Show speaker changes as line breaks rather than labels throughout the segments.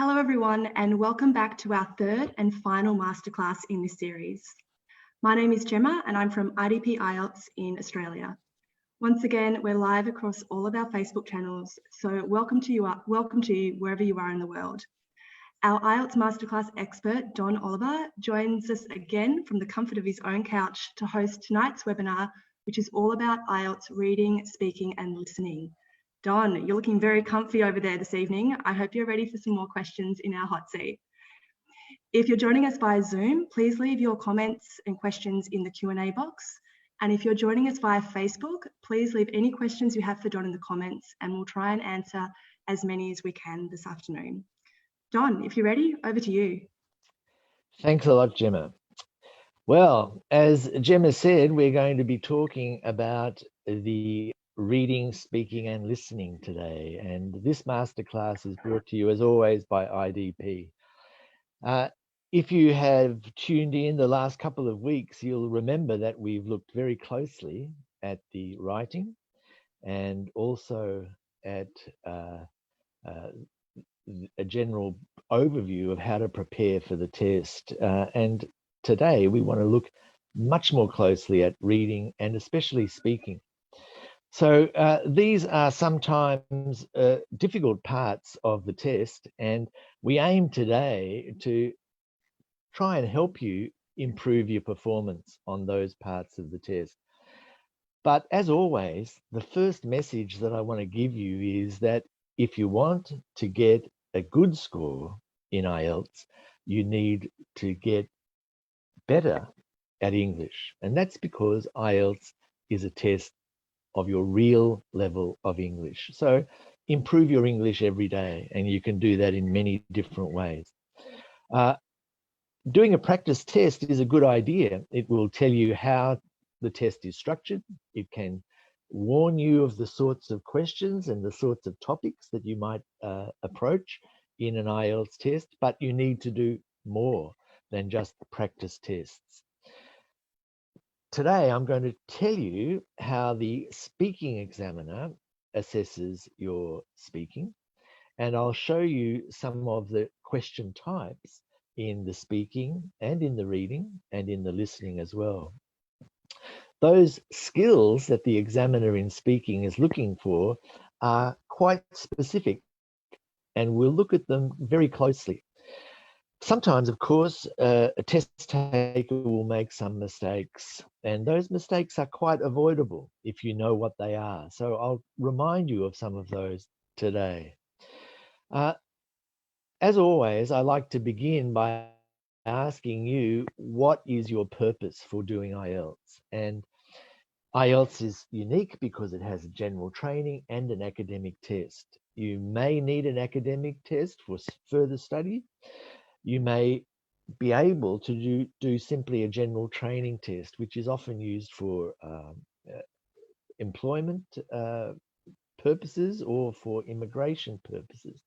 Hello everyone, and welcome back to our third and final masterclass in this series. My name is Gemma and I'm from IDP IELTS in Australia. Once again, we're live across all of our Facebook channels, so welcome to you wherever you are in the world. Our IELTS masterclass expert, Don Oliver, joins us again from the comfort of his own couch to host tonight's webinar, which is all about IELTS reading, speaking and listening. Don, you're looking very comfy over there this evening. I hope you're ready for some more questions in our hot seat. If you're joining us via Zoom, please leave your comments and questions in the Q&A box. And if you're joining us via Facebook, please leave any questions you have for Don in the comments and we'll try and answer as many as we can this afternoon. Don, if you're ready, over to you.
Thanks a lot, Gemma. Well, as Gemma said, we're going to be talking about the reading, speaking and listening today. And this masterclass is brought to you as always by IDP. If you have tuned in the last couple of weeks, you'll remember that we've looked very closely at the writing and also at a general overview of how to prepare for the test. And today we want to look much more closely at reading and especially speaking. So these are sometimes difficult parts of the test, and we aim today to try and help you improve your performance on those parts of the test. But as always, the first message that I want to give you is that if you want to get a good score in IELTS, you need to get better at English. And that's because IELTS is a test of your real level of English. So improve your English every day, and you can do that in many different ways. Doing a practice test is a good idea. It will tell you how the test is structured. It can warn you of the sorts of questions and the sorts of topics that you might approach in an IELTS test, but you need to do more than just practice tests. Today, I'm going to tell you how the speaking examiner assesses your speaking, and I'll show you some of the question types in the speaking and in the reading and in the listening as well. Those skills that the examiner in speaking is looking for are quite specific, and we'll look at them very closely. Sometimes, of course, a test taker will make some mistakes, and those mistakes are quite avoidable if you know what they are. So I'll remind you of some of those today. As always, I like to begin by asking you, what is your purpose for doing IELTS? And IELTS is unique because it has a general training and an academic test. You may need an academic test for further study. You may be able to do simply a general training test, which is often used for employment purposes or for immigration purposes.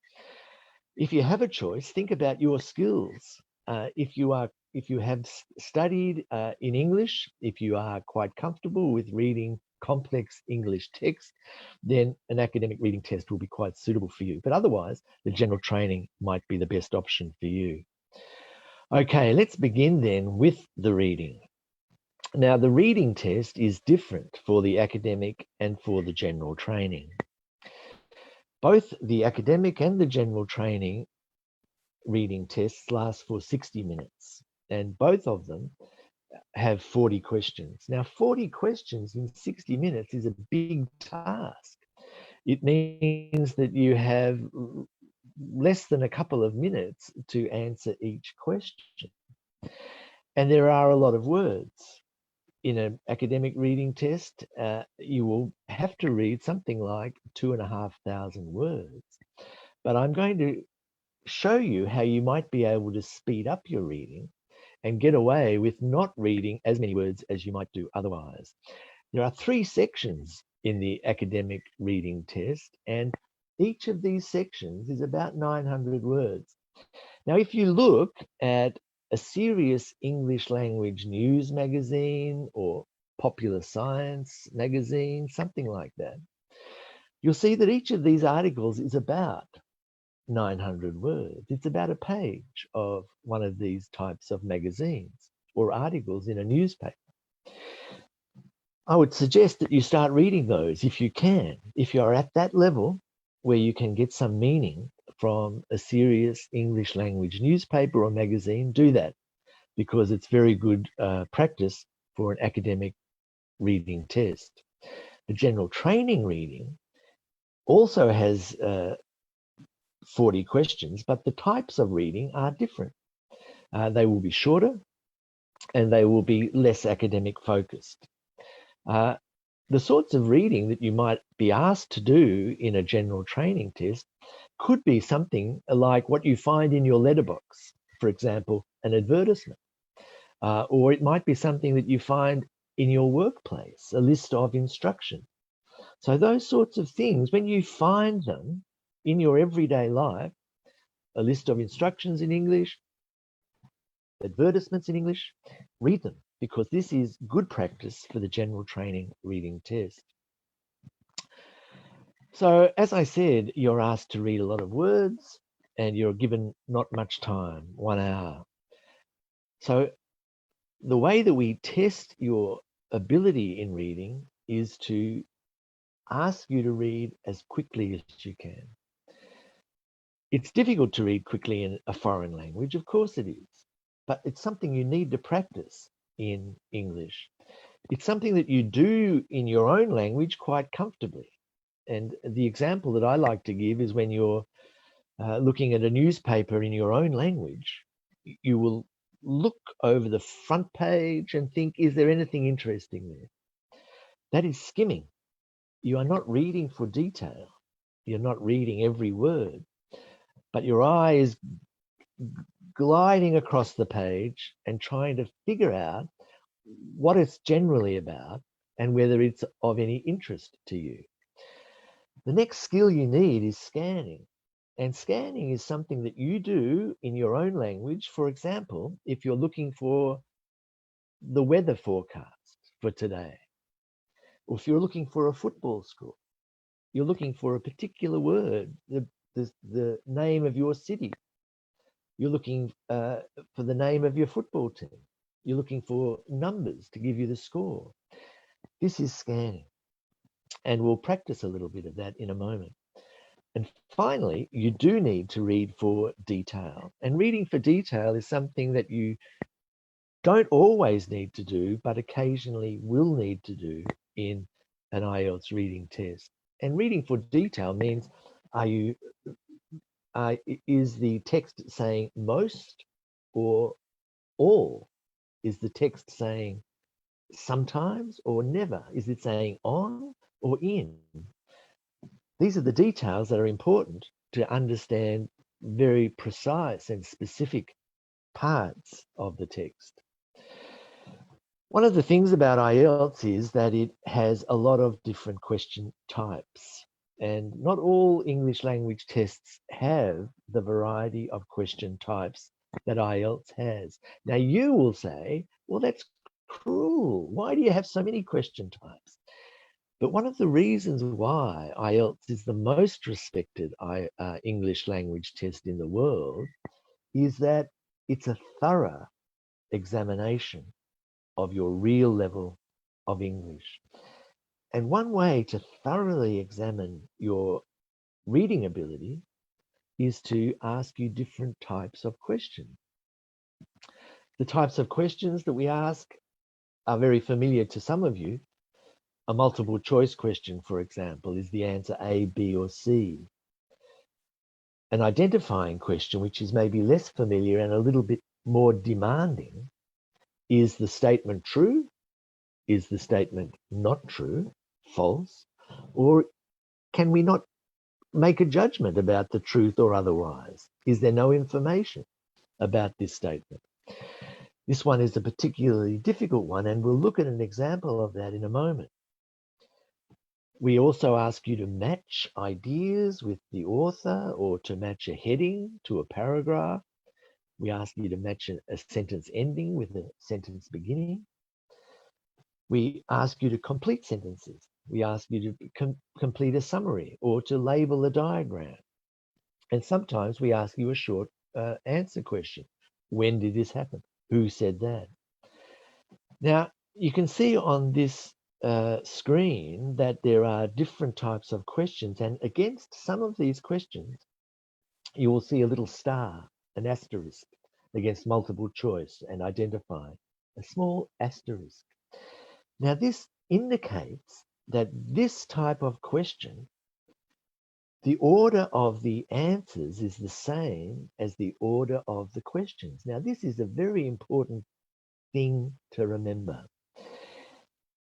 If you have a choice, think about your skills. If you have studied in English, if you are quite comfortable with reading complex English text, then an academic reading test will be quite suitable for you. But otherwise, the general training might be the best option for you. Okay, let's begin then with the reading. Now, the reading test is different for the academic and for the general training. Both the academic and the general training reading tests last for 60 minutes, and both of them have 40 questions. Now, 40 questions in 60 minutes is a big task. It means that you have less than a couple of minutes to answer each question. And there are a lot of words. In an academic reading test, you will have to read something like 2,500 words. But I'm going to show you how you might be able to speed up your reading and get away with not reading as many words as you might do otherwise. There are 3 sections in the academic reading test, and each of these sections is about 900 words. Now, if you look at a serious English language news magazine or popular science magazine, something like that, you'll see that each of these articles is about 900 words. It's about a page of one of these types of magazines or articles in a newspaper. I would suggest that you start reading those if you can. If you're at that level where you can get some meaning from a serious English language newspaper or magazine, do that, because it's very good practice for an academic reading test. The general training reading also has 40 questions, but the types of reading are different. They will be shorter and they will be less academic focused. The sorts of reading that you might be asked to do in a general training test could be something like what you find in your letterbox, for example, an advertisement. Or it might be something that you find in your workplace, a list of instructions. So those sorts of things, when you find them in your everyday life, a list of instructions in English, advertisements in English, read them, because this is good practice for the general training reading test. So as I said, you're asked to read a lot of words and you're given not much time, 1 hour. So the way that we test your ability in reading is to ask you to read as quickly as you can. It's difficult to read quickly in a foreign language, of course it is, but it's something you need to practice in English. It's something that you do in your own language quite comfortably. And the example that I like to give is when you're looking at a newspaper in your own language, you will look over the front page and think, is there anything interesting there? That is skimming. You are not reading for detail. You're not reading every word, but your eye is gliding across the page and trying to figure out what it's generally about and whether it's of any interest to you. The next skill you need is scanning. And scanning is something that you do in your own language. For example, if you're looking for the weather forecast for today, or if you're looking for a football score, you're looking for a particular word, the name of your city. You're looking for the name of your football team. You're looking for numbers to give you the score. This is scanning. And we'll practice a little bit of that in a moment. And finally, you do need to read for detail. And reading for detail is something that you don't always need to do, but occasionally will need to do in an IELTS reading test. And reading for detail means, is the text saying most or all? Is the text saying sometimes or never? Is it saying on or in? These are the details that are important to understand very precise and specific parts of the text. One of the things about IELTS is that it has a lot of different question types, and not all English language tests have the variety of question types that IELTS has. Now you will say, well, that's cruel. Why do you have so many question types? But one of the reasons why IELTS is the most respected English language test in the world is that it's a thorough examination of your real level of English. And one way to thoroughly examine your reading ability is to ask you different types of questions. The types of questions that we ask are very familiar to some of you. A multiple choice question, for example, is the answer A, B, or C. An identifying question, which is maybe less familiar and a little bit more demanding, is the statement true? Is the statement not true, false? Or can we not make a judgment about the truth or otherwise? Is there no information about this statement? This one is a particularly difficult one, and we'll look at an example of that in a moment. We also ask you to match ideas with the author or to match a heading to a paragraph. We ask you to match a sentence ending with a sentence beginning. We ask you to complete sentences. We ask you to complete a summary or to label a diagram. And sometimes we ask you a short answer question. When did this happen? Who said that? Now, you can see on this screen that there are different types of questions, and against some of these questions, you will see a little star, an asterisk, against multiple choice and identify a small asterisk. Now, this indicates that this type of question, the order of the answers is the same as the order of the questions. Now, this is a very important thing to remember.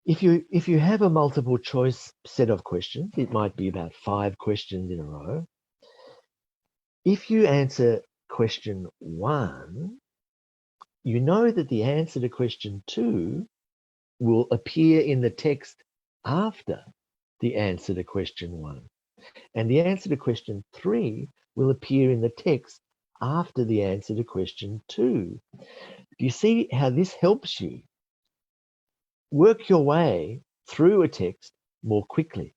If you have a multiple choice set of questions, it might be about 5 questions in a row. If you answer question 1, you know that the answer to question 2 will appear in the text after the answer to question 1. And the answer to question 3 will appear in the text after the answer to question 2. Do you see how this helps you work your way through a text more quickly?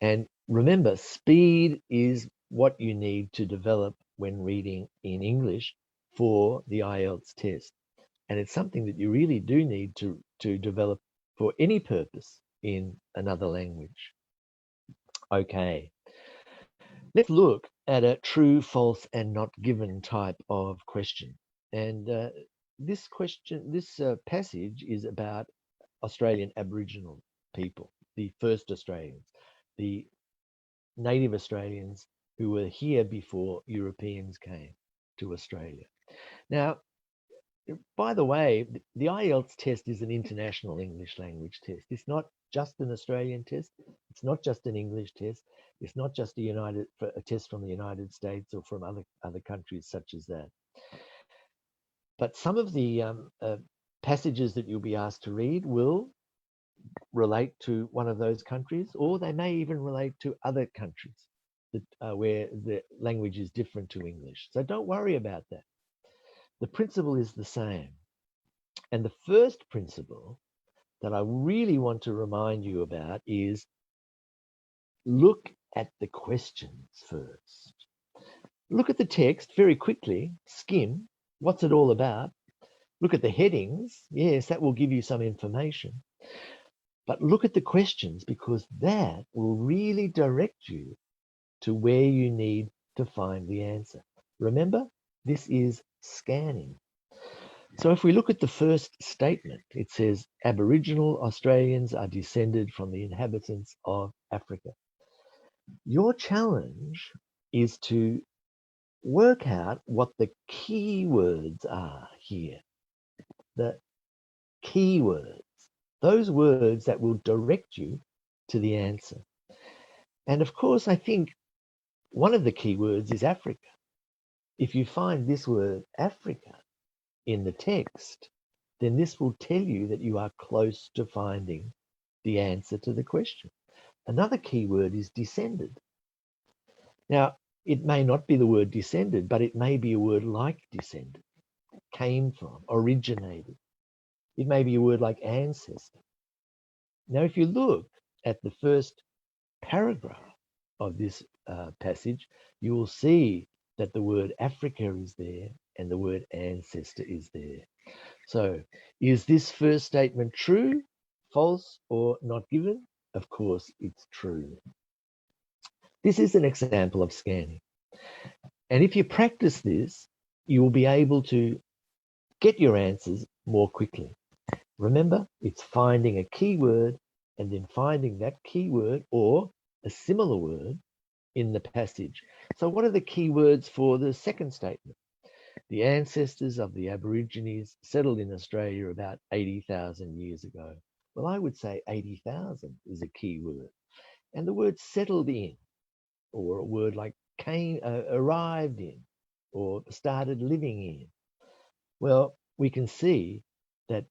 And remember, speed is what you need to develop when reading in English for the IELTS test. And it's something that you really do need to develop for any purpose in another language. Okay, let's look at a true, false, and not given type of question. And this passage is about Australian Aboriginal people, the first Australians, the native Australians who were here before Europeans came to Australia. Now, by the way, the IELTS test is an international English language test. It's not just an Australian test. It's not just an English test. It's not just a test from the United States or from other countries such as that. But some of the passages that you'll be asked to read will relate to one of those countries, or they may even relate to other countries that, where the language is different to English. So don't worry about that. The principle is the same. And the first principle that I really want to remind you about is look at the questions first. Look at the text very quickly, skim, what's it all about? Look at the headings. Yes, that will give you some information. But look at the questions, because that will really direct you to where you need to find the answer. Remember, this is scanning. So if we look at the first statement, it says Aboriginal Australians are descended from the inhabitants of Africa. Your challenge is to work out what the key words are here. The key words, those words that will direct you to the answer. And of course, I think one of the key words is Africa. If you find this word Africa in the text, then this will tell you that you are close to finding the answer to the question. Another key word is descended. Now, it may not be the word descended, but it may be a word like descended, came from, originated. It may be a word like ancestor. Now, if you look at the first paragraph of this passage, you will see that the word Africa is there and the word ancestor is there. So, is this first statement true, false, or not given? Of course, it's true. This is an example of scanning. And if you practice this, you will be able to get your answers more quickly. Remember, it's finding a keyword and then finding that keyword or a similar word in the passage. So what are the keywords for the second statement? The ancestors of the Aborigines settled in Australia about 80,000 years ago. Well, I would say 80,000 is a key word. And the word settled in, or a word like came, arrived in, or started living in. Well, we can see that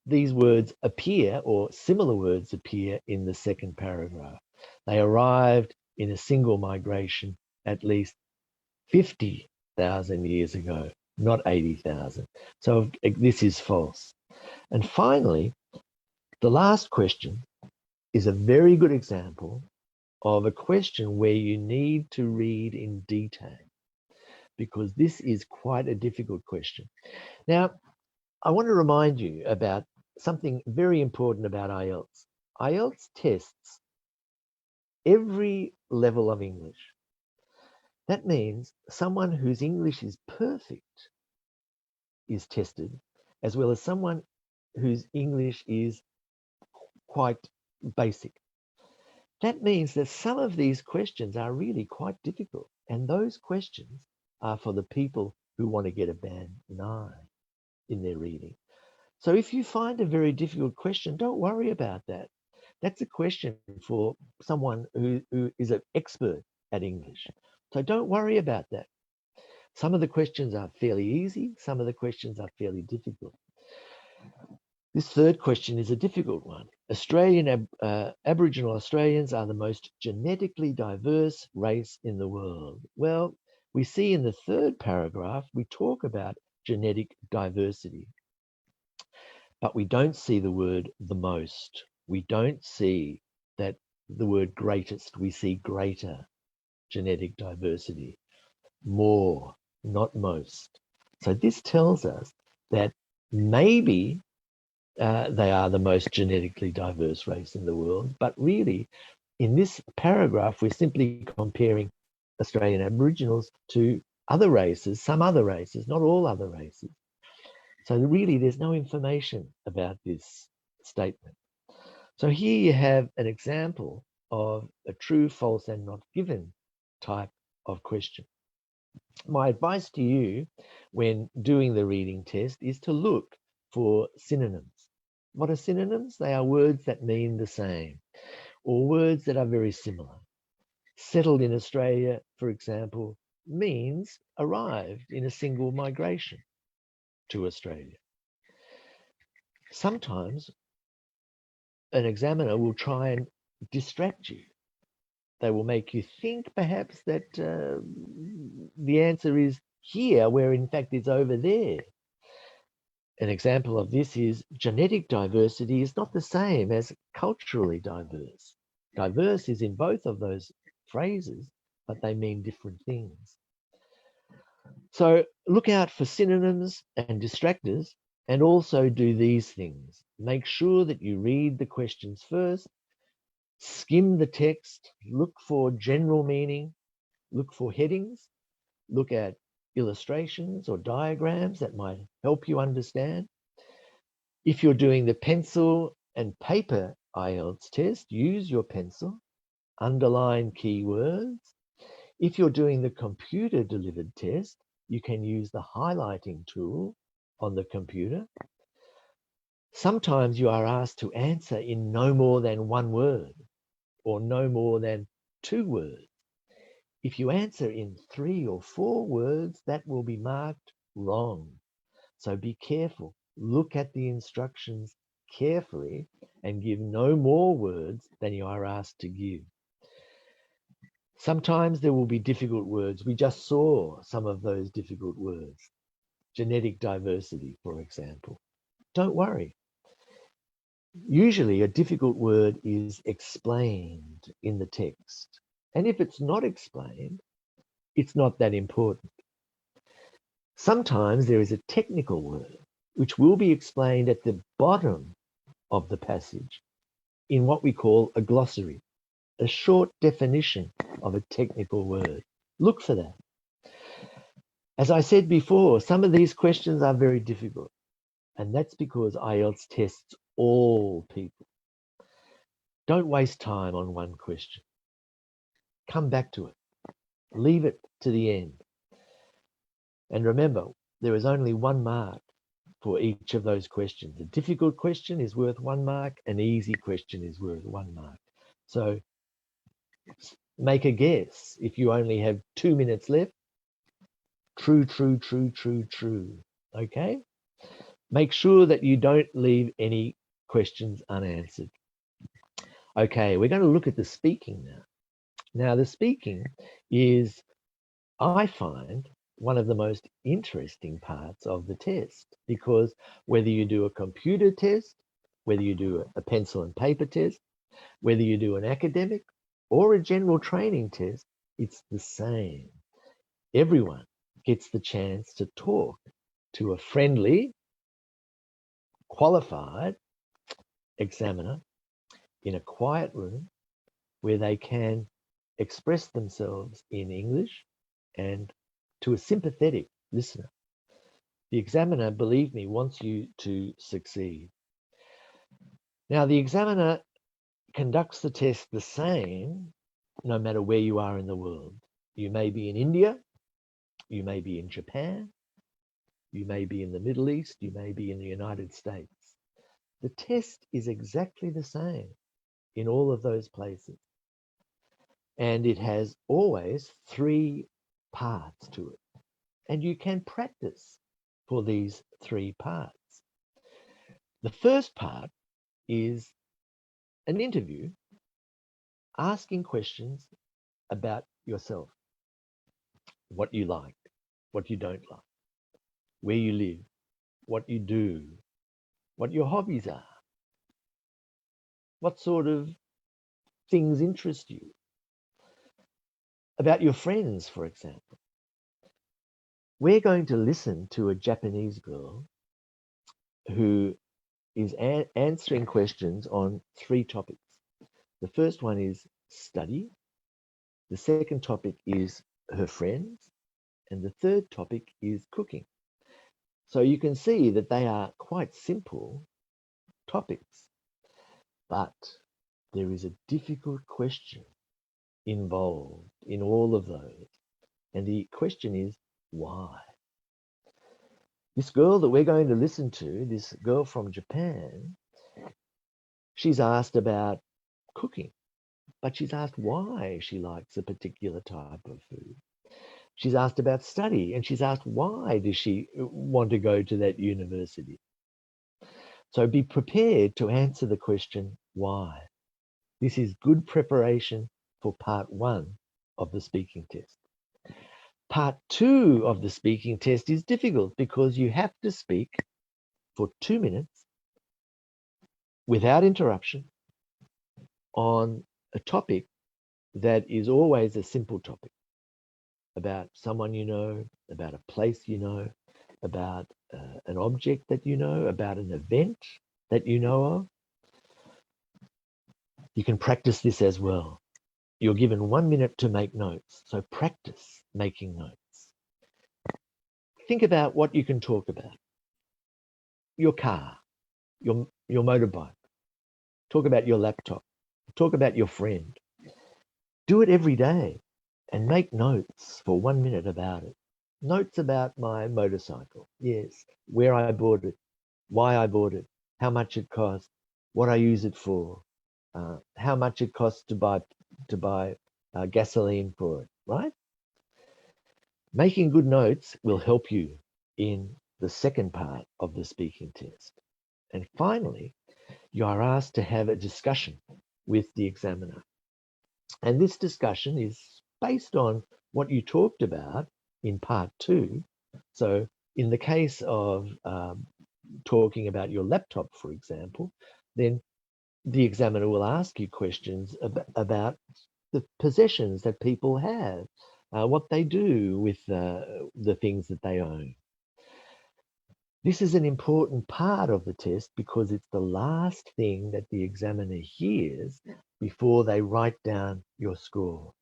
these words appear, or similar words appear, in the second paragraph. They arrived in a single migration at least 50,000 years ago, not 80,000. So this is false. And finally, the last question is a very good example of a question where you need to read in detail, because this is quite a difficult question. Now, I want to remind you about something very important about IELTS. IELTS tests every level of English. That means someone whose English is perfect is tested, as well as someone whose English is quite basic. That means that some of these questions are really quite difficult, and those questions are for the people who want to get a band 9 in their reading. So if you find a very difficult question, don't worry about that. That's a question for someone who is an expert at English. So don't worry about that. Some of the questions are fairly easy. Some of the questions are fairly difficult. This third question is a difficult one. Aboriginal Australians are the most genetically diverse race in the world. Well, we see in the third paragraph, we talk about genetic diversity, but we don't see the word the most. We don't see that the word greatest. We see greater genetic diversity, more, not most. So this tells us that maybe they are the most genetically diverse race in the world. But really, in this paragraph, we're simply comparing Australian Aboriginals to other races, some other races, not all other races. So really, there's no information about this statement. So here you have an example of a true, false, and not given type of question. My advice to you when doing the reading test is to look for synonyms. What are synonyms? They are words that mean the same, or words that are very similar. Settled in Australia, for example, means arrived in a single migration to Australia. Sometimes an examiner will try and distract you. They will make you think perhaps that the answer is here, where in fact it's over there. An example of this is genetic diversity is not the same as culturally diverse. Diverse is in both of those phrases, but they mean different things. So look out for synonyms and distractors, and also do these things. Make sure that you read the questions first, skim the text, look for general meaning, look for headings, look at illustrations or diagrams that might help you understand. If you're doing the pencil and paper IELTS test, use your pencil, underline keywords. If you're doing the computer delivered test, you can use the highlighting tool on the computer. Sometimes you are asked to answer in no more than one word or no more than 2 words. If you answer in 3 or 4 words, that will be marked wrong. So be careful. Look at the instructions carefully and give no more words than you are asked to give. Sometimes there will be difficult words. We just saw some of those difficult words. Genetic diversity, for example. Don't worry. Usually a difficult word is explained in the text. And if it's not explained, it's not that important. Sometimes there is a technical word which will be explained at the bottom of the passage in what we call a glossary, a short definition of a technical word. Look for that. As I said before, some of these questions are very difficult, and that's because IELTS tests all people. Don't waste time on one question. Come back to it. Leave it to the end. And remember, there is only 1 mark for each of those questions. A difficult question is worth 1 mark. An easy question is worth 1 mark. So make a guess. If you only have 2 minutes left, true, true, true, true, true. Okay? Make sure that you don't leave any questions unanswered. Okay, we're going to look at the speaking now. Now, the speaking is, I find, one of the most interesting parts of the test, because whether you do a computer test, whether you do a pencil and paper test, whether you do an academic or a general training test, it's the same. Everyone gets the chance to talk to a friendly, qualified examiner in a quiet room where they can express themselves in English and to a sympathetic listener. The examiner, believe me, wants you to succeed. Now, the examiner conducts the test the same no matter where you are in the world. You may be in India, you may be in Japan, you may be in the Middle East, you may be in the United States. The test is exactly the same in all of those places. And it has always 3 parts to it. And you can practice for these 3 parts. The first part is an interview asking questions about yourself, what you like, what you don't like, where you live, what you do, what your hobbies are, what sort of things interest you, about your friends, for example. We're going to listen to a Japanese girl who is answering questions on 3 topics. The first one is study. The second topic is her friends. And the third topic is cooking. So you can see that they are quite simple topics. But there is a difficult question involved in all of those. And the question is, why? This girl that we're going to listen to, this girl from Japan, she's asked about cooking, but she's asked why she likes a particular type of food. She's asked about study, and she's asked why does she want to go to that university. So be prepared to answer the question, why? This is good preparation for part 1 of the speaking test. Part 2 of the speaking test is difficult because you have to speak for 2 minutes without interruption on a topic that is always a simple topic about someone you know, about a place you know, about an object that you know, about an event that you know of. You can practice this as well. You're given 1 minute to make notes, so practice making notes. Think about what you can talk about. Your car, your motorbike. Talk about your laptop. Talk about your friend. Do it every day and make notes for 1 minute about it. Notes about my motorcycle. Yes, where I bought it, why I bought it, how much it cost, what I use it for, how much it costs to buy gasoline for it, right? Making good notes will help you in the second part of the speaking test. And finally, you are asked to have a discussion with the examiner. And this discussion is based on what you talked about in part 2. So in the case of talking about your laptop, for example, then the examiner will ask you questions about the possessions that people have, what they do with the things that they own. This is an important part of the test because it's the last thing that the examiner hears before they write down your score.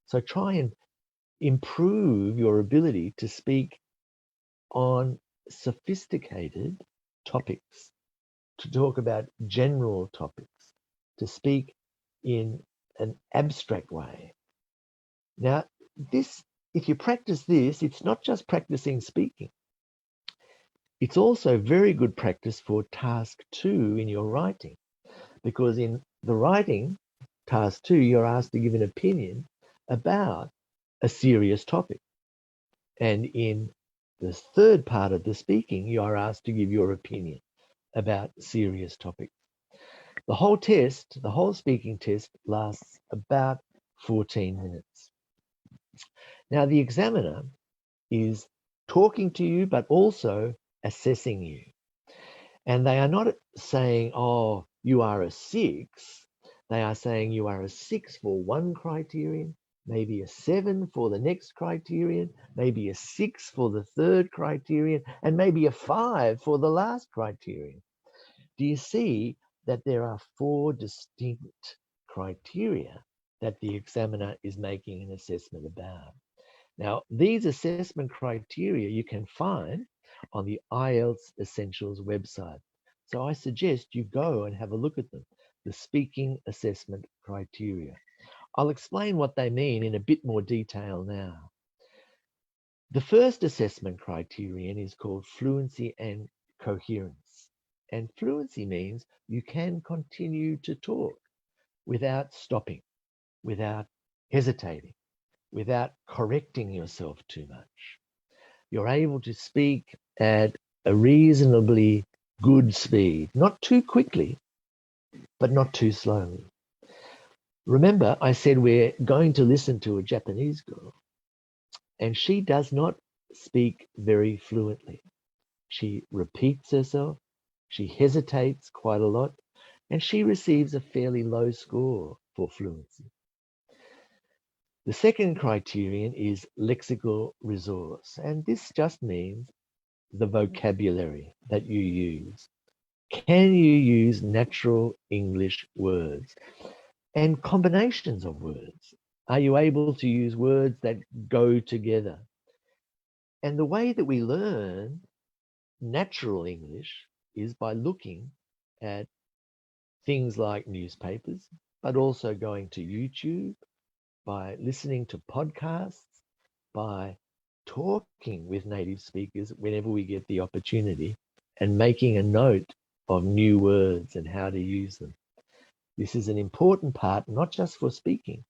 So try and improve your ability to speak on sophisticated topics, to talk about general topics, to speak in an abstract way. Now, if you practice this, it's not just practicing speaking. It's also very good practice for task 2 in your writing, because in the writing, task 2, you're asked to give an opinion about a serious topic. And in the third part of the speaking, you are asked to give your opinion about serious topics. The whole test, the whole speaking test, lasts about 14 minutes. Now, the examiner is talking to you, but also assessing you. And they are not saying, oh, you are a 6, They are saying you are a 6 for one criterion, maybe a 7 for the next criterion, maybe a 6 for the third criterion, and maybe a 5 for the last criterion. Do you see that there are 4 distinct criteria that the examiner is making an assessment about? Now, these assessment criteria you can find on the IELTS Essentials website. So I suggest you go and have a look at them, the speaking assessment criteria. I'll explain what they mean in a bit more detail now. The first assessment criterion is called fluency and coherence. And fluency means you can continue to talk without stopping, without hesitating, without correcting yourself too much. You're able to speak at a reasonably good speed, not too quickly, but not too slowly. Remember, I said we're going to listen to a Japanese girl, and she does not speak very fluently. She repeats herself, she hesitates quite a lot, and she receives a fairly low score for fluency. The second criterion is lexical resource, and this just means the vocabulary that you use. Can you use natural English words and combinations of words? Are you able to use words that go together? And the way that we learn natural English is by looking at things like newspapers, but also going to YouTube, by listening to podcasts, by talking with native speakers whenever we get the opportunity, and making a note of new words and how to use them. This is an important part, not just for speaking,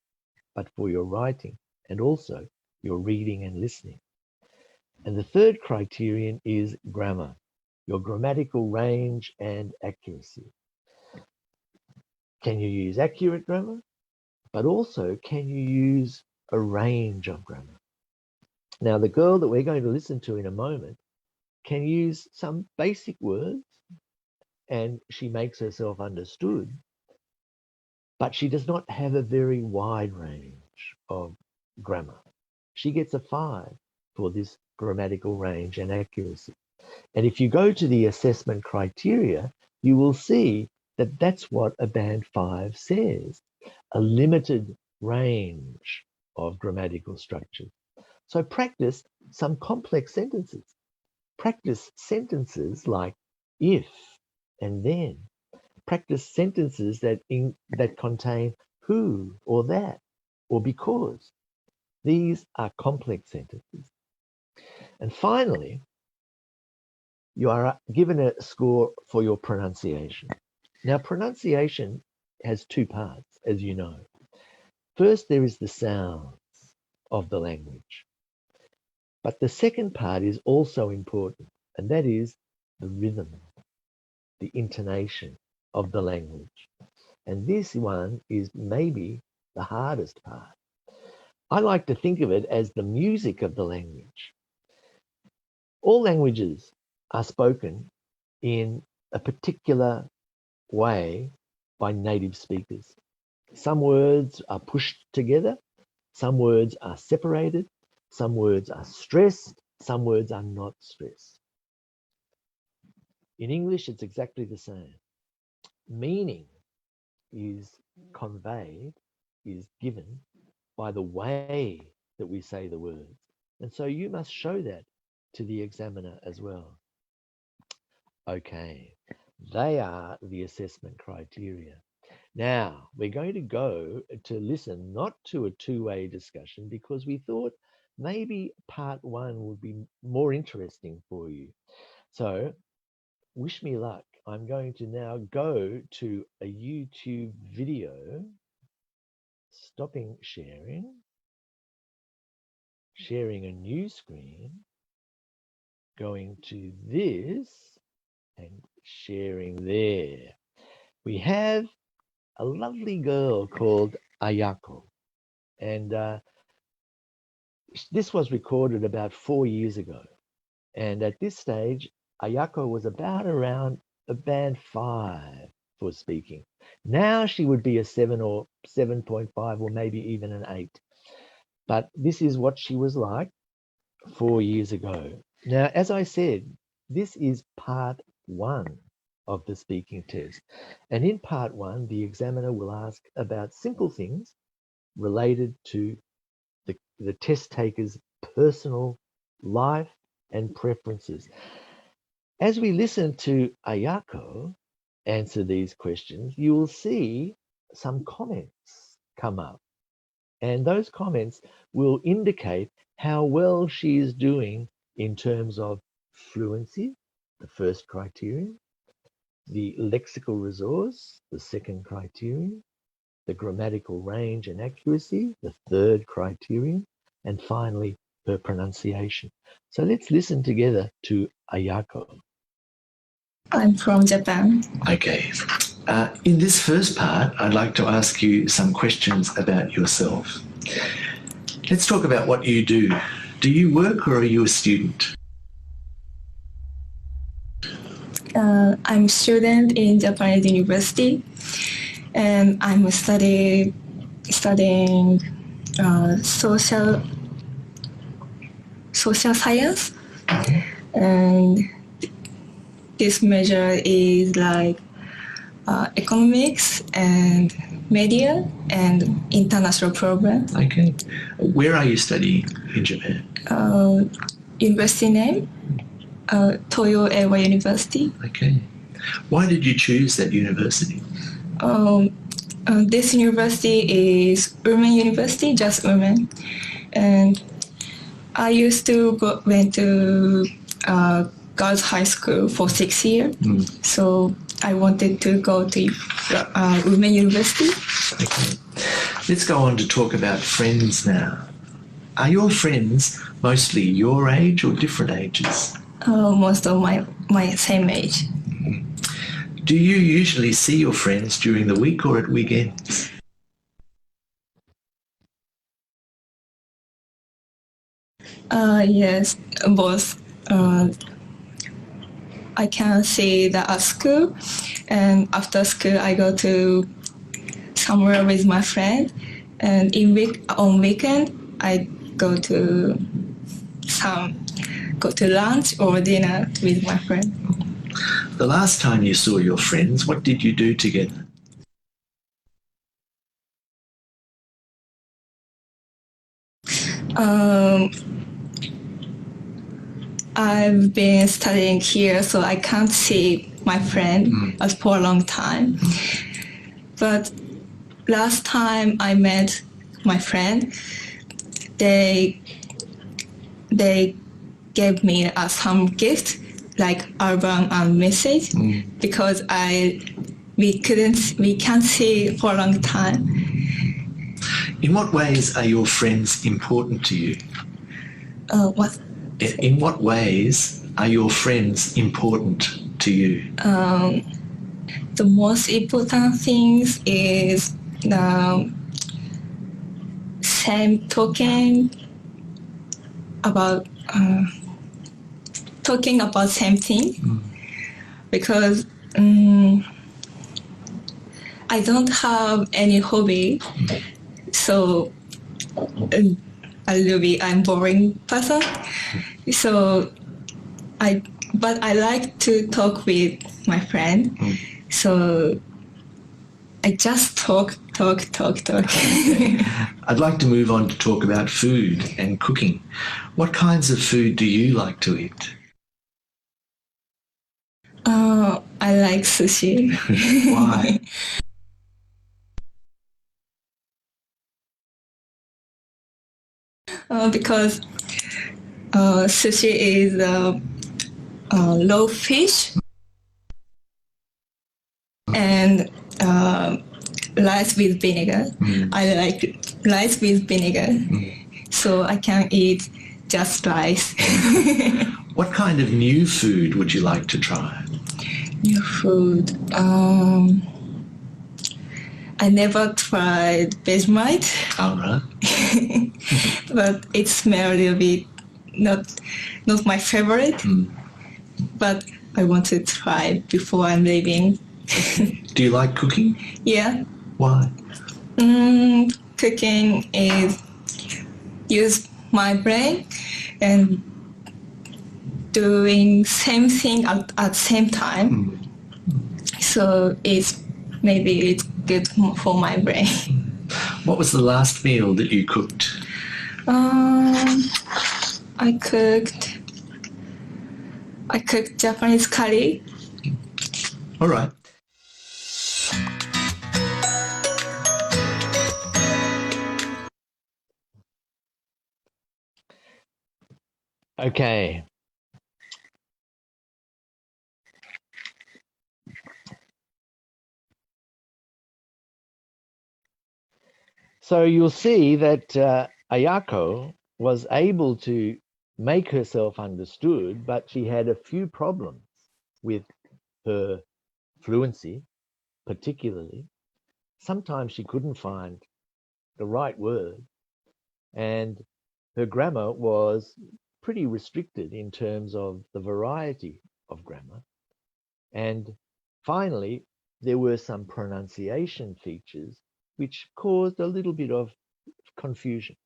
but for your writing and also your reading and listening. And the third criterion is grammar, your grammatical range and accuracy. Can you use accurate grammar? But also, can you use a range of grammar? Now, the girl that we're going to listen to in a moment can use some basic words and she makes herself understood, but she does not have a very wide range of grammar. She gets a 5 for this grammatical range and accuracy. And if you go to the assessment criteria, you will see that that's what a band 5 says, a limited range of grammatical structures. So practice some complex sentences. Practice sentences like if and then. Practice sentences that contain who or that or because. These are complex sentences. And finally, you are given a score for your pronunciation. Now, pronunciation has 2 parts, as you know. First, there is the sounds of the language. But the second part is also important, and that is the rhythm, the intonation of the language. And this one is maybe the hardest part. I like to think of it as the music of the language. All languages are spoken in a particular way by native speakers. Some words are pushed together, some words are separated, some words are stressed, some words are not stressed. In English, it's exactly the same. Meaning is conveyed, is given by the way that we say the words. And so you must show that to the examiner as well. Okay, they are the assessment criteria. Now, we're going to go to listen not to a two-way discussion because we thought maybe part 1 would be more interesting for you. So, wish me luck. I'm going to now go to a YouTube video, stopping sharing a new screen, going to this and sharing there. We have a lovely girl called Ayako. And this was recorded about 4 years ago. And at this stage, Ayako was about around a band 5. for speaking. Now she would be a 7 or 7.5 or maybe even an 8. But this is what she was like 4 years ago. Now, as I said, this is part 1 of the speaking test. And in part 1, the examiner will ask about simple things related to the test taker's personal life and preferences. As we listen to Ayako answer these questions, you will see some comments come up. And those comments will indicate how well she is doing in terms of fluency, the first criterion, the lexical resource, the second criterion, the grammatical range and accuracy, the third criterion, and finally, her pronunciation. So let's listen together to Ayako.
I'm from Japan.
Okay. In this first part, I'd like to ask you some questions about yourself. Let's talk about what you do. Do you work or are you a student?
I'm a student in Japanese university, and I'm studying social science, and this major is like economics and media and international program.
Okay. Where are you studying in Japan?
University name, Toyo Ewa University.
Okay. Why did you choose that university?
This university is women university, just women, and I used to went to girls' high school for 6 years, so I wanted to go to women university.
Okay. Let's go on to talk about friends now. Are your friends mostly your age or different ages?
Most of my same age.
Do you usually see your friends during the week or at weekends?
Yes, both. I can see that at school, and after school I go to somewhere with my friend, and on weekend I go to lunch or dinner with my friend.
The last time you saw your friends, what did you do together?
I've been studying here, so I can't see my friend for a long time. But last time I met my friend, they gave me some gift, like album and message, because we can't see for a long time.
In what ways are your friends important to you?
What?
In what ways are your friends important to you?
The most important things is same talking about same thing, because I don't have any hobby, so I'm boring person. So but I like to talk with my friend. So I just talk.
I'd like to move on to talk about food and cooking. What kinds of food do you like to eat?
I like sushi.
Why?
Because sushi is raw fish and rice with vinegar. I like rice with vinegar, so I can eat just rice.
What kind of new food would you like to try?
New food. I never tried Vegemite.
All right.
But it smells a little bit not my favorite. But I want to try before I'm leaving
Do you like cooking?
Yeah.
Why?
Cooking is use my brain and doing same thing at same time. So maybe it's good for my brain.
What was the last meal that you cooked?
I cooked Japanese curry.
All right.
Okay. So you'll see that Ayako was able to make herself understood, but she had a few problems with her fluency, particularly. Sometimes she couldn't find the right word, and her grammar was pretty restricted in terms of the variety of grammar. And finally, there were some pronunciation features which caused a little bit of confusion.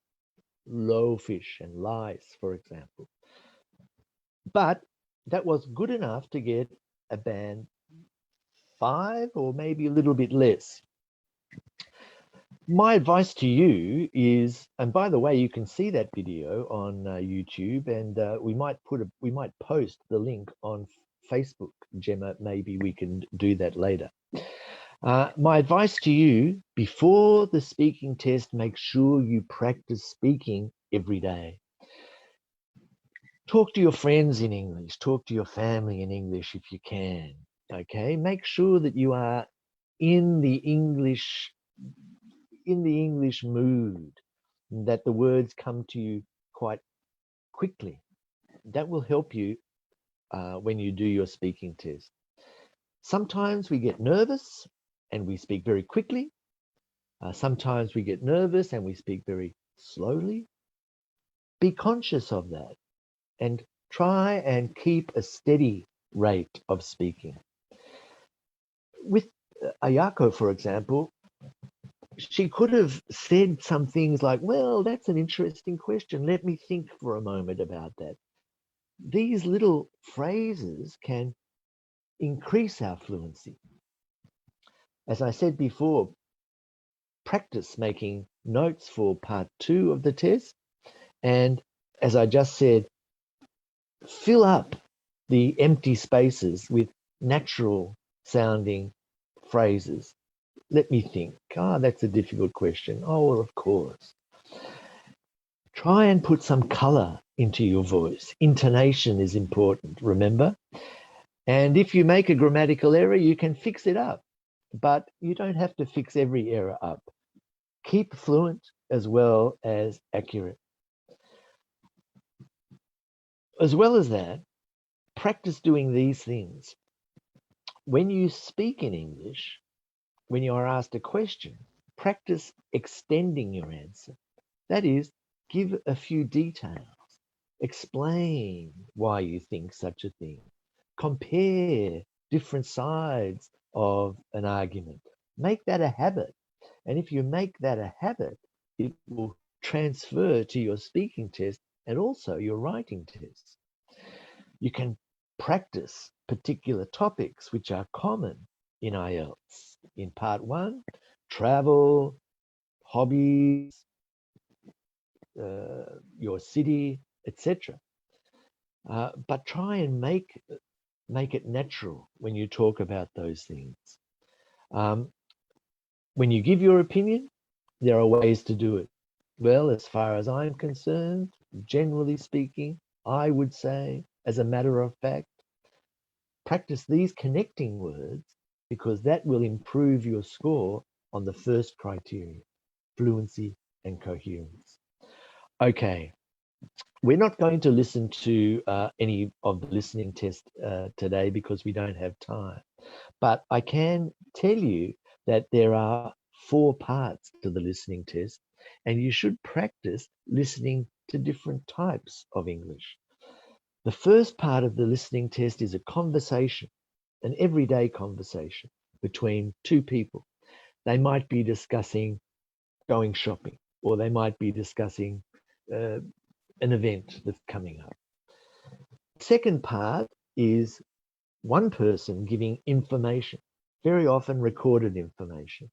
Low fish and lice, for example. But that was good enough to get a band 5 or maybe a little bit less. My advice to you is, and by the way, you can see that video on YouTube, and we might post the link on Facebook. Gemma, maybe we can do that later. My advice to you, before the speaking test, make sure you practice speaking every day. Talk to your friends in English, talk to your family in English if you can, okay? Make sure that you are in the English mood, that the words come to you quite quickly. That will help you when you do your speaking test. Sometimes we get nervous and we speak very quickly. Sometimes we get nervous and we speak very slowly. Be conscious of that and try and keep a steady rate of speaking. With Ayako, for example, she could have said some things like, well, that's an interesting question. Let me think for a moment about that. These little phrases can increase our fluency. As I said before, practice making notes for part 2 of the test. And as I just said, fill up the empty spaces with natural sounding phrases. Let me think. That's a difficult question. Oh, well, of course. Try and put some color into your voice. Intonation is important, remember? And if you make a grammatical error, you can fix it up, but you don't have to fix every error up. Keep fluent as well as accurate. As well as that, practice doing these things. When you speak in English, when you are asked a question, practice extending your answer. That is, give a few details. Explain why you think such a thing. Compare different sides of an argument. Make that a habit. And if you make that a habit, it will transfer to your speaking test and also your writing test. You can practice particular topics which are common in IELTS. In part 1, travel, hobbies, your city, etc. But try and make it natural when you talk about those things. When you give your opinion, there are ways to do it. Well, as far as I'm concerned, generally speaking, I would say, as a matter of fact, practice these connecting words because that will improve your score on the first criteria, fluency and coherence. Okay, we're not going to listen to any of the listening tests today because we don't have time. But I can tell you that there are 4 parts to the listening test, and you should practice listening to different types of English. The first part of the listening test is a conversation, an everyday conversation. between two people. They might be discussing going shopping, or they might be discussing an event that's coming up. Second part is one person giving information, very often recorded information.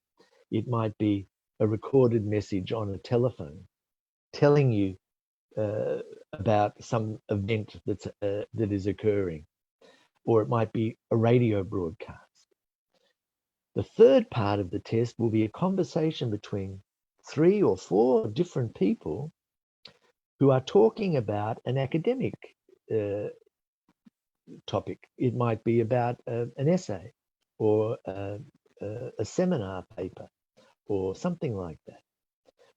It might be a recorded message on a telephone telling you about some event that is occurring, or it might be a radio broadcast. The third part of the test will be a conversation between 3 or 4 different people who are talking about an academic topic. It might be about an essay or a seminar paper or something like that,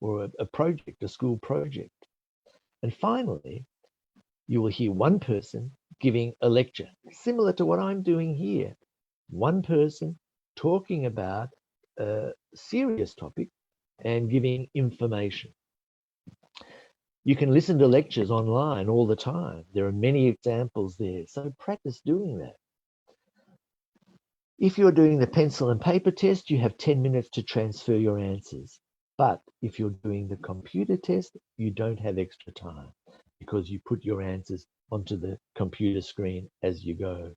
or a project, a school project. And finally, you will hear one person giving a lecture, similar to what I'm doing here. One person talking about a serious topic and giving information. You can listen to lectures online all the time. There are many examples there, so practice doing that. If you're doing the pencil and paper test, you have 10 minutes to transfer your answers. But if you're doing the computer test, you don't have extra time because you put your answers onto the computer screen as you go.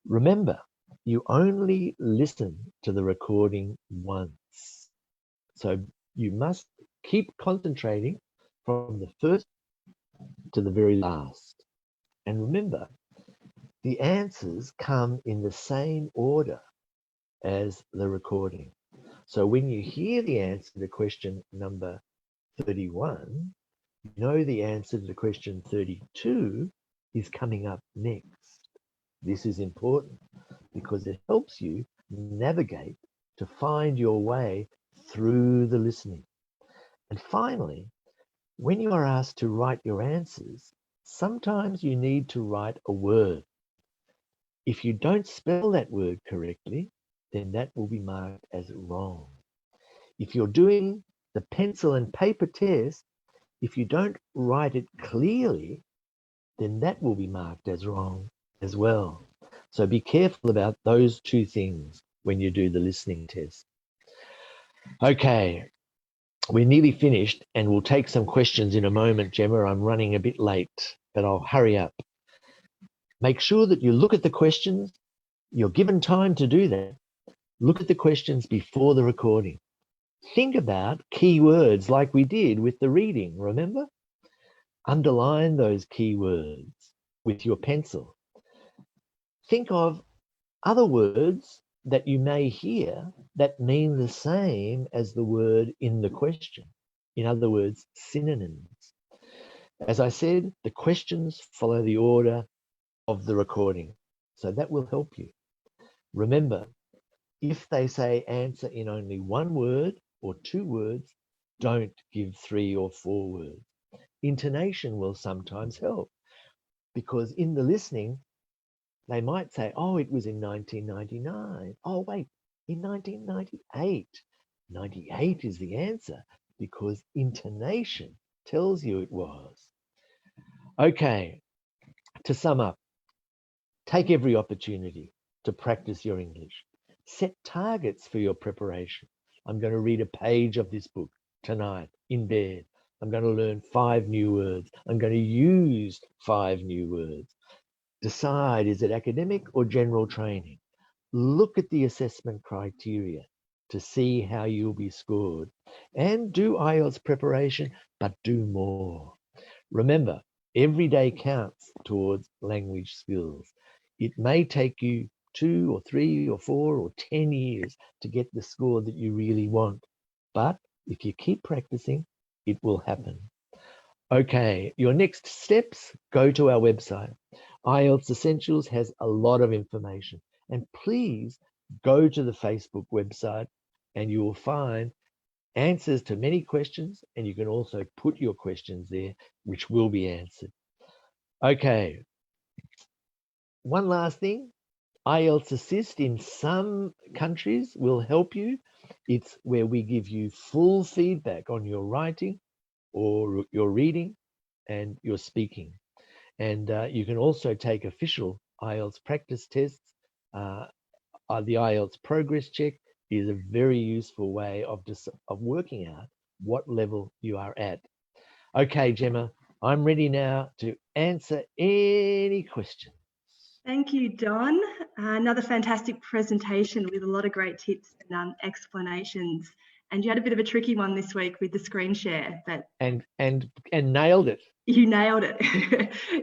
Remember, you only listen to the recording once. So you must keep concentrating from the first to the very last. And remember, the answers come in the same order as the recording. So when you hear the answer to question number 31, you know the answer to question 32 is coming up next. This is important because it helps you navigate to find your way through the listening. And finally, when you are asked to write your answers, sometimes you need to write a word. If you don't spell that word correctly, then that will be marked as wrong. If you're doing the pencil and paper test, if you don't write it clearly, then that will be marked as wrong as well. So be careful about those two things when you do the listening test. Okay, we're nearly finished and we'll take some questions in a moment, Gemma. I'm running a bit late, but I'll hurry up. Make sure that you look at the questions. You're given time to do that. Look at the questions before the recording. Think about key words like we did with the reading, remember? Underline those key words with your pencil. Think of other words that you may hear that mean the same as the word in the question. In other words, synonyms. As I said, the questions follow the order of the recording, so that will help you. Remember, if they say answer in only 1 word or 2 words, don't give 3 or 4 words. Intonation will sometimes help because in the listening, they might say, oh, it was in 1999. Oh, wait, in 1998. 98 is the answer because intonation tells you it was. Okay, to sum up, take every opportunity to practice your English. Set targets for your preparation. I'm going to read a page of this book tonight in bed. I'm going to learn 5 new words. I'm going to use 5 new words. Decide, is it academic or general training? Look at the assessment criteria to see how you'll be scored. And do IELTS preparation, but do more. Remember, every day counts towards language skills. It may take you 2 or 3 or 4 or 10 years to get the score that you really want. But if you keep practicing, it will happen. Okay, your next steps, go to our website. IELTS Essentials has a lot of information. And please go to the Facebook website and you will find answers to many questions, and you can also put your questions there, which will be answered. Okay, one last thing. IELTS Assist in some countries will help you. It's where we give you full feedback on your writing or your reading and your speaking. And you can also take official IELTS practice tests the IELTS progress check is a very useful way of working out what level you are at. Okay, Gemma, I'm ready now to answer any questions.
Thank you, Don. Another fantastic presentation with a lot of great tips and explanations. And you had a bit of a tricky one this week with the screen share, but
and nailed it.
You nailed it.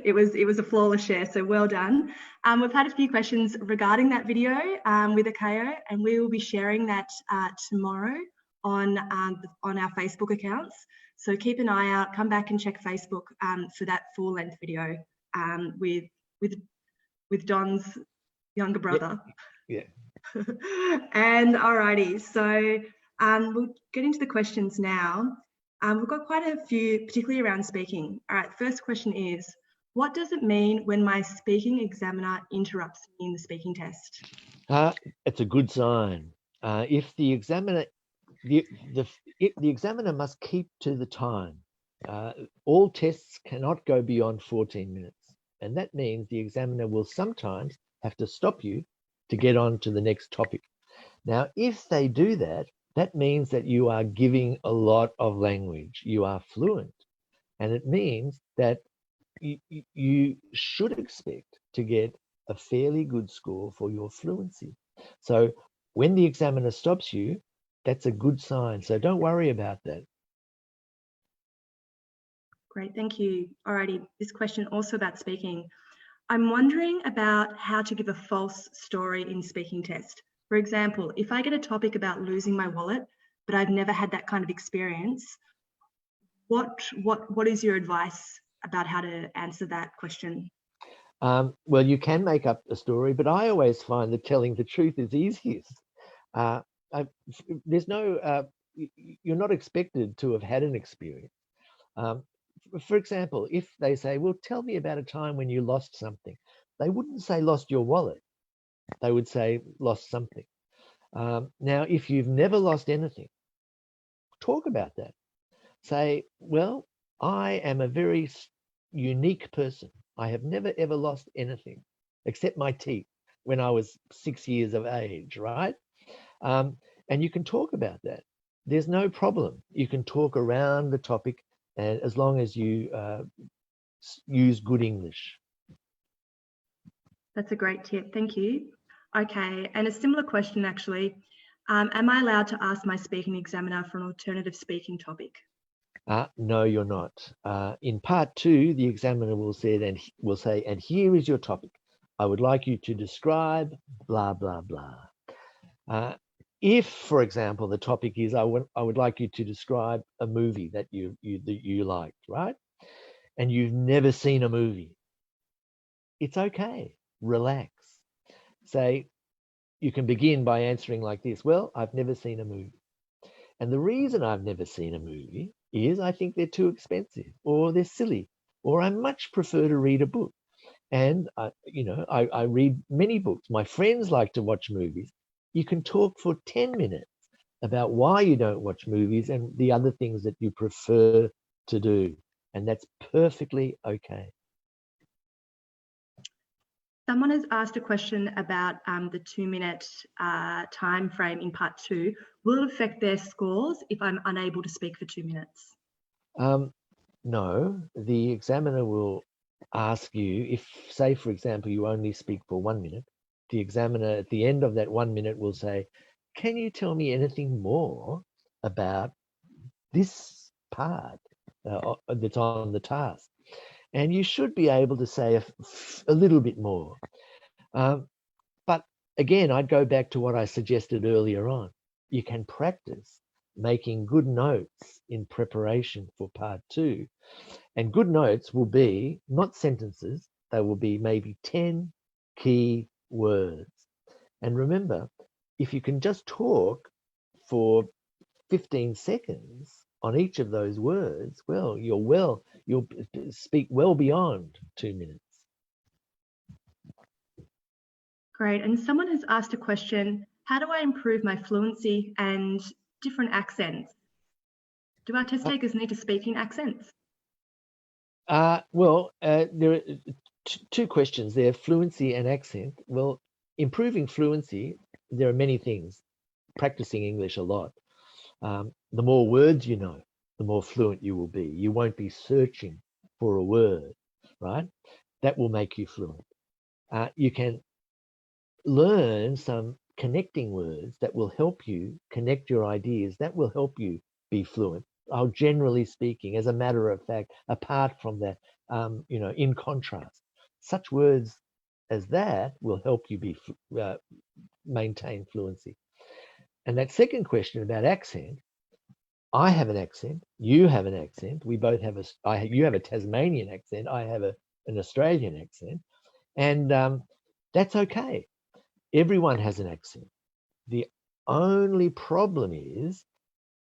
It was a flawless share, so well done. We've had a few questions regarding that video with Akayo, and we will be sharing that tomorrow on our Facebook accounts. So keep an eye out. Come back and check Facebook for that full-length video with Don's younger brother.
Yeah.
And alrighty, so we'll get into the questions now. We've got quite a few, particularly around speaking. All right, first question is, what does it mean when my speaking examiner interrupts me in the speaking test?
It's a good sign. If the examiner, the examiner must keep to the time. All tests cannot go beyond 14 minutes. And that means the examiner will sometimes have to stop you to get on to the next topic. Now, if they do that, that means that you are giving a lot of language. You are fluent. And it means that you should expect to get a fairly good score for your fluency. So when the examiner stops you, that's a good sign. So don't worry about that.
Great, thank you. Alrighty, this question also about speaking. I'm wondering about how to give a false story in speaking test. For example, if I get a topic about losing my wallet, but I've never had that kind of experience, what is your advice about how to answer that question?
Well, you can make up a story, but I always find that telling the truth is easiest. There's no, you're not expected to have had an experience. For example, if they say, well, tell me about a time when you lost something, they wouldn't say lost your wallet. They would say lost something. Now, if you've never lost anything, talk about that. Say, well, I am a very unique person. I have never, ever lost anything except my teeth when I was 6 years of age, right? And you can talk about that. There's no problem. You can talk around the topic, and as long as you use good English.
That's a great tip. Thank you. Okay, and a similar question actually. Am I allowed to ask my speaking examiner for an alternative speaking topic?
No, you're not. In part 2, the examiner will say, and here is your topic. I would like you to describe blah, blah, blah. If, for example, the topic is, I would like you to describe a movie that you liked, right? And you've never seen a movie. It's okay. Relax. Say, you can begin by answering like this. Well, I've never seen a movie. And the reason I've never seen a movie is I think they're too expensive, or they're silly, or I much prefer to read a book. And I read many books. My friends like to watch movies. You can talk for 10 minutes about why you don't watch movies and the other things that you prefer to do. And that's perfectly okay.
Someone has asked a question about the 2-minute time frame in part 2. Will it affect their scores if I'm unable to speak for 2 minutes?
No, the examiner will ask you if, say, for example, you only speak for 1 minute, the examiner at the end of that 1 minute will say, can you tell me anything more about this part that's on the task? And you should be able to say a little bit more. But again, I'd go back to what I suggested earlier on. You can practice making good notes in preparation for part 2. And good notes will be not sentences, they will be maybe 10 key words. And remember, if you can just talk for 15 seconds on each of those words, well, you'll speak well beyond 2 minutes.
Great. And someone has asked a question, how do I improve my fluency and different accents? Do our test takers need to speak in accents?
Well, there are 2 questions there, fluency and accent. Well, improving fluency there are many things. Practicing English a lot. The more words you know, the more fluent you will be. You won't be searching for a word, right? That will make you fluent. You can learn some connecting words that will help you connect your ideas. That will help you be fluent. Generally speaking, as a matter of fact, apart from that, in contrast, such words as that will help you be maintain fluency. And that second question about accent, I have an accent, you have an accent, we both have you have a Tasmanian accent, I have an Australian accent, and that's okay. Everyone has an accent. The only problem is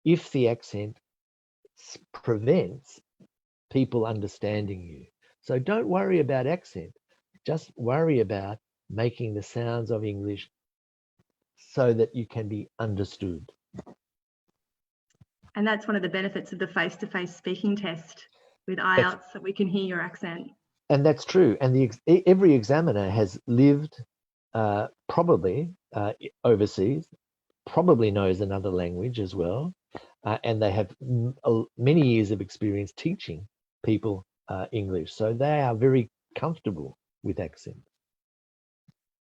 if the accent prevents people understanding you. So don't worry about accent, just worry about making the sounds of English so that you can be understood.
And that's one of the benefits of the face-to-face speaking test with IELTS, that we can hear your accent.
And that's true. And every examiner has lived probably overseas, probably knows another language as well, and they have many years of experience teaching people English. So they are very comfortable with accent.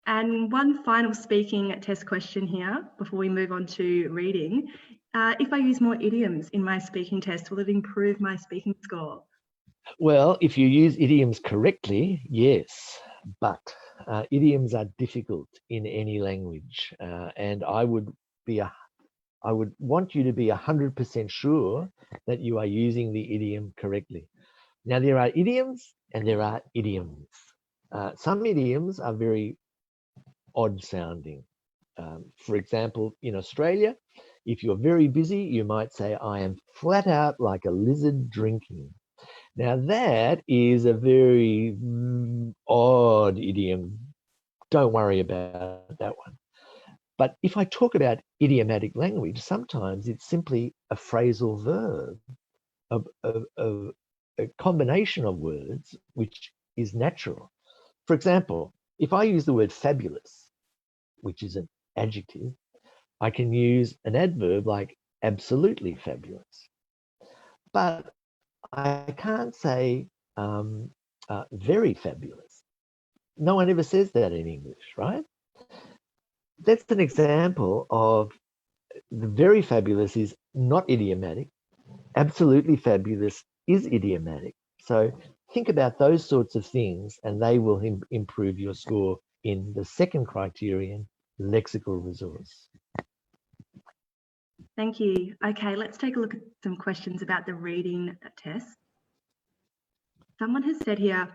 And one final speaking test question here before we move on to reading. If I use more idioms in my speaking test, will it improve my speaking score?
Well, if you use idioms correctly, yes, but idioms are difficult in any language, and I would want you to be 100% sure that you are using the idiom correctly. Now, there are idioms and there are idioms. Some idioms are very odd sounding. For example, in Australia, if you're very busy, you might say, I am flat out like a lizard drinking. Now, that is a very odd idiom. Don't worry about that one. But if I talk about idiomatic language, sometimes it's simply a phrasal verb, a combination of words, which is natural. For example, if I use the word fabulous, which is an adjective, I can use an adverb like absolutely fabulous. But I can't say very fabulous. No one ever says that in English, right? That's an example of the very fabulous is not idiomatic. Absolutely fabulous is idiomatic. So think about those sorts of things and they will improve your score in the second criterion, lexical resource.
Thank you. Okay, let's take a look at some questions about the reading test. Someone has said here,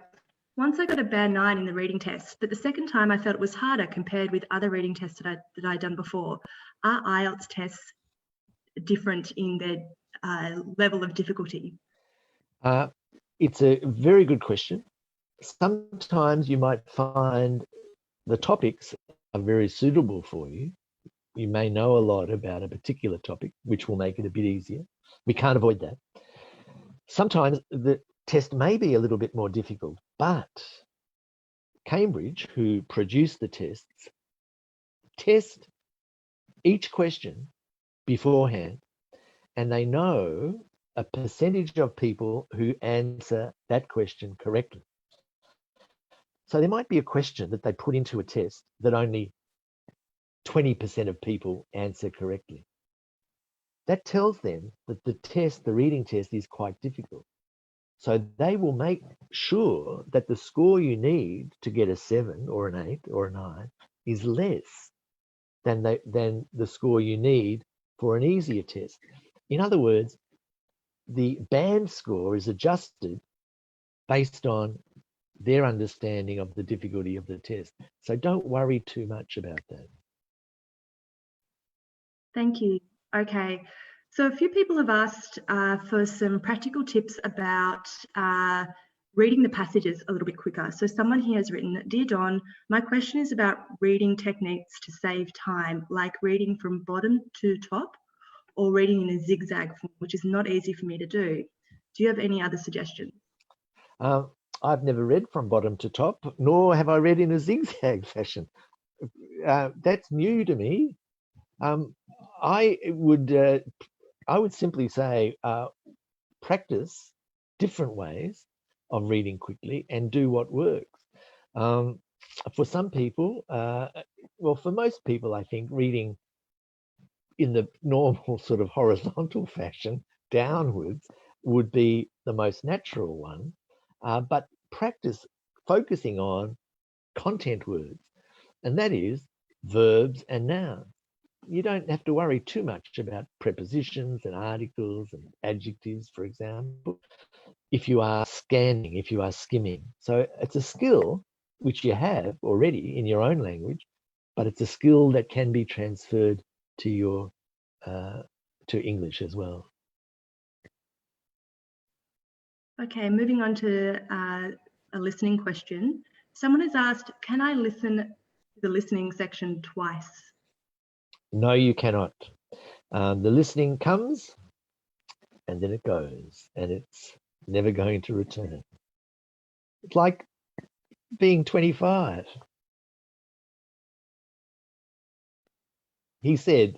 once I got a band 9 in the reading test, but the second time I felt it was harder compared with other reading tests that I'd done before. Are IELTS tests different in their level of difficulty?
It's a very good question. Sometimes you might find the topics are very suitable for you. You may know a lot about a particular topic, which will make it a bit easier. We can't avoid that. Sometimes the test may be a little bit more difficult, but Cambridge, who produced the tests, test each question beforehand, and they know a percentage of people who answer that question correctly. So there might be a question that they put into a test that only 20% of people answer correctly. That tells them that the reading test is quite difficult. So they will make sure that the score you need to get a 7 or an 8 or a 9 is less than the score you need for an easier test. In other words, the band score is adjusted based on their understanding of the difficulty of the test. So don't worry too much about that.
Thank you. Okay, so a few people have asked for some practical tips about reading the passages a little bit quicker. So someone here has written, Dear Don, my question is about reading techniques to save time, like reading from bottom to top or reading in a zigzag form, which is not easy for me to do. Do you have any other suggestions?
I've never read from bottom to top, nor have I read in a zigzag fashion. that's new to me. I would simply say practice different ways of reading quickly and do what works. For some people, well, for most people, I think reading in the normal sort of horizontal fashion downwards would be the most natural one, but practice focusing on content words, and that is verbs and nouns. You don't have to worry too much about prepositions and articles and adjectives, for example, if you are scanning, if you are skimming. So it's a skill which you have already in your own language, but it's a skill that can be transferred to your to English as well.
Okay, moving on to a listening question. Someone has asked, can I listen to the listening section twice?
No, you cannot. The listening comes and then it goes, and it's never going to return. It's like being 25. He said,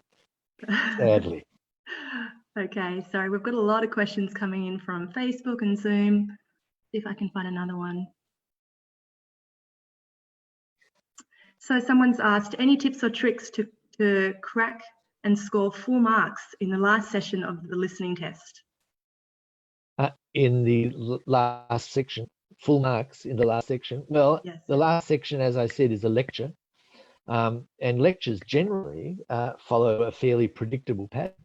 sadly.
Okay, sorry, we've got a lot of questions coming in from Facebook and Zoom. See if I can find another one. So someone's asked, any tips or tricks to crack and score full marks in the last session of the listening test?
In the last section, full marks in the last section. Well,
yes.
The last section, as I said, is a lecture. And lectures generally follow a fairly predictable pattern.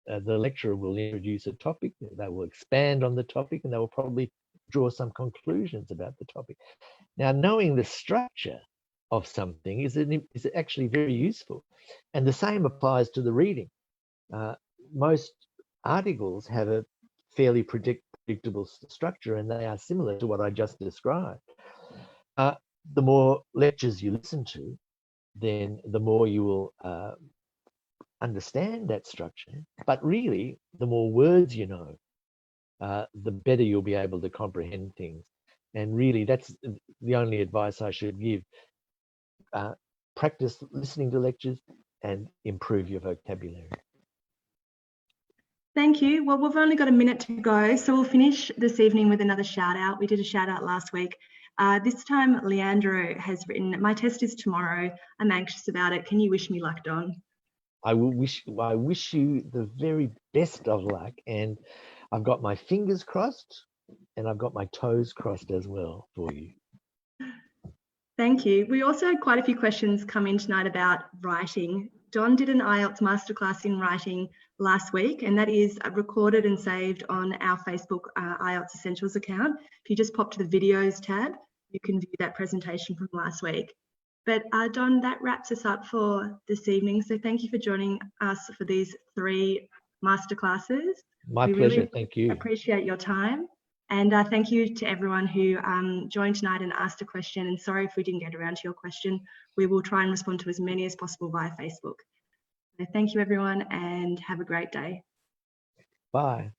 The lecturer will introduce a topic, they will expand on the topic, and they will probably draw some conclusions about the topic. Now, knowing the structure of something is actually very useful. And the same applies to the reading. Most articles have a fairly predictable structure, and they are similar to what I just described. The more lectures you listen to, then the more you will understand that structure. But really, the more words you know, the better you'll be able to comprehend things. And really, that's the only advice I should give. Practice listening to lectures and improve your vocabulary.
Thank you. Well, we've only got a minute to go, so we'll finish this evening with another shout out. We did a shout out last week. This time, Leandro has written, my test is tomorrow. I'm anxious about it. Can you wish me luck, Don?
I wish you the very best of luck, and I've got my fingers crossed and I've got my toes crossed as well for you.
Thank you. We also had quite a few questions come in tonight about writing. Don did an IELTS masterclass in writing last week, and that is recorded and saved on our Facebook IELTS Essentials account. If you just pop to the videos tab, you can view that presentation from last week. But Don, that wraps us up for this evening. So thank you for joining us for these 3 masterclasses.
My pleasure. Thank you.
Appreciate your time. And thank you to everyone who joined tonight and asked a question. And sorry if we didn't get around to your question. We will try and respond to as many as possible via Facebook. So thank you, everyone, and have a great day.
Bye.